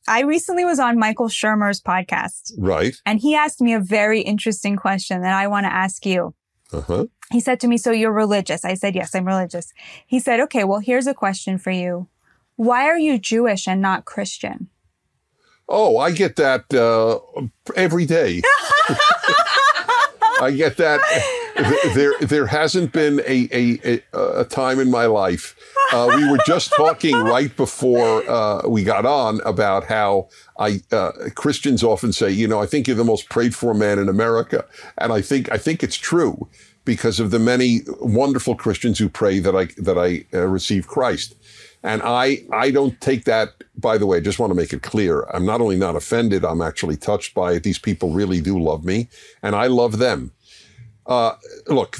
I recently was on Michael Shermer's podcast. Right. And he asked me a very interesting question that I want to ask you. Uh-huh. He said to me, so you're religious? I said, yes, I'm religious. He said, okay, well, here's a question for you. Why are you Jewish and not Christian? Oh, I get that every day. I get that. There hasn't been a time in my life. We were just talking right before we got on about how Christians often say, you know, I think you're the most prayed for man in America, and I think it's true because of the many wonderful Christians who pray that I receive Christ. And I don't take that, by the way, I just want to make it clear. I'm not only not offended, I'm actually touched by it. These people really do love me, and I love them. Look,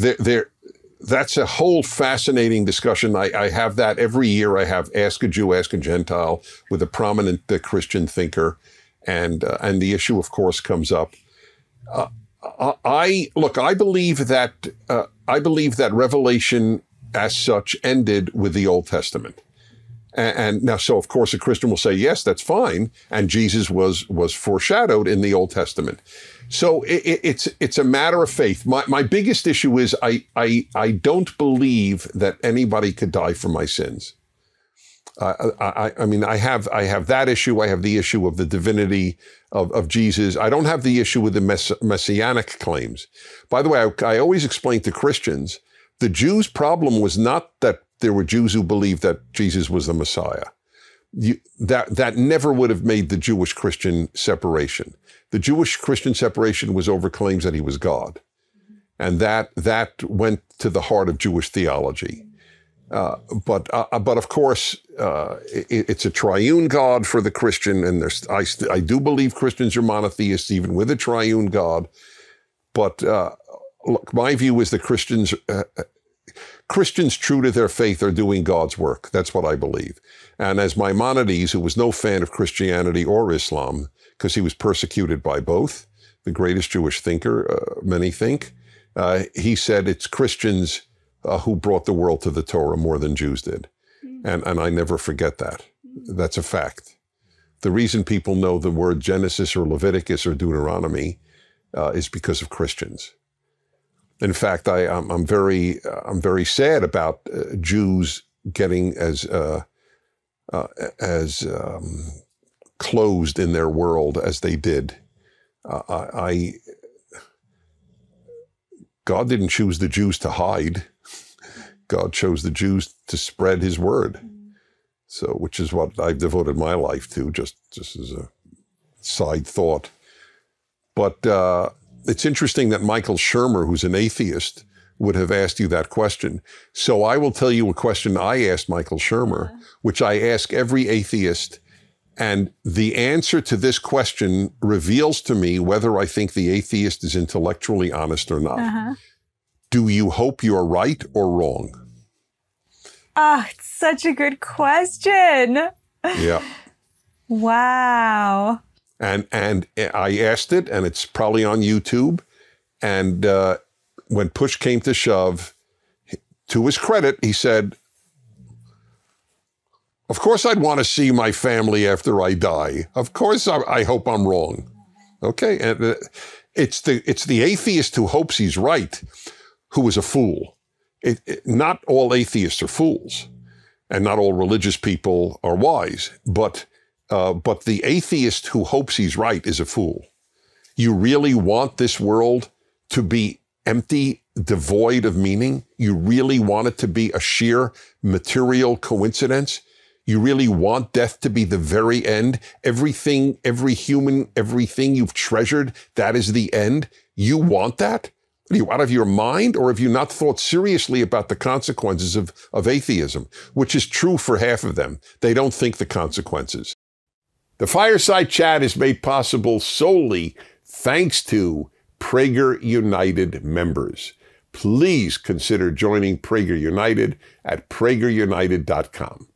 that's a whole fascinating discussion. I have that every year. I have Ask a Jew, Ask a Gentile with a prominent Christian thinker, and the issue, of course, comes up. I believe that Revelation as such ended with the Old Testament. And now, so of course, a Christian will say, yes, that's fine. And Jesus was foreshadowed in the Old Testament. So it's a matter of faith. My biggest issue is I don't believe that anybody could die for my sins. I mean, I have that issue. I have the issue of the divinity of Jesus. I don't have the issue with the messianic claims. By the way, I always explain to Christians, the Jews' problem was not that there were Jews who believed that Jesus was the Messiah. That never would have made the Jewish-Christian separation. The Jewish-Christian separation was over claims that he was God. And that went to the heart of Jewish theology. But of course, it's a triune God for the Christian, and I do believe Christians are monotheists even with a triune God. But look, my view is that Christians true to their faith are doing God's work. That's what I believe. And as Maimonides, who was no fan of Christianity or Islam, because he was persecuted by both, the greatest Jewish thinker, many think, he said it's Christians who brought the world to the Torah more than Jews did. And I never forget that. That's a fact. The reason people know the word Genesis or Leviticus or Deuteronomy is because of Christians. In fact, I'm very sad about Jews getting as closed in their world as they did. God didn't choose the Jews to hide. God chose the Jews to spread his word. So, which is what I've devoted my life to, just as a side thought. But it's interesting that Michael Shermer, who's an atheist, would have asked you that question. So I will tell you a question I asked Michael Shermer, which I ask every atheist. And the answer to this question reveals to me whether I think the atheist is intellectually honest or not. Do you hope you're right or wrong? Oh, it's such a good question. Yeah. Wow. And I asked it, and it's probably on YouTube. And when push came to shove, to his credit, he said, of course I'd want to see my family after I die. Of course I hope I'm wrong. Okay, and it's the atheist who hopes he's right who is a fool. Not all atheists are fools, and not all religious people are wise, but the atheist who hopes he's right is a fool. You really want this world to be empty, devoid of meaning? You really want it to be a sheer material coincidence? You really want death to be the very end? Everything, every human, everything you've treasured, that is the end? You want that? Are you out of your mind, or have you not thought seriously about the consequences of atheism, which is true for half of them? They don't think the consequences. The Fireside Chat is made possible solely thanks to Prager United members. Please consider joining Prager United at pragerunited.com.